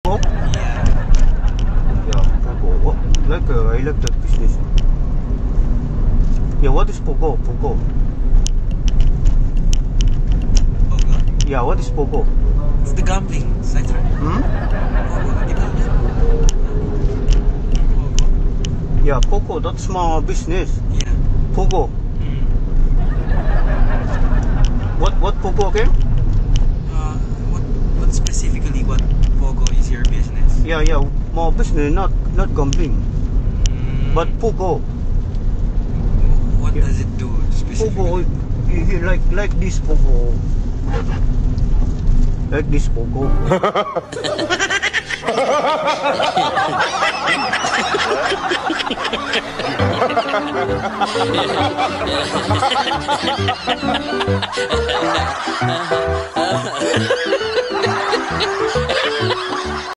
Oh? Yeah. Yeah, Pogo. Oh, I like that business. Yeah, what is Pogo? Pogo. Pogo? Yeah, what is Pogo? It's the gambling site, right? Hmm? Pogo, di ba? Pogo? Yeah, Pogo, that's my business. Yeah. Pogo. Mm. What Pogo again? What specifically what Pogo is your business? Yeah, my business, not gambling, but Pogo. What Yeah. does it do specifically? Pogo, like this Pogo. Like this Pogo.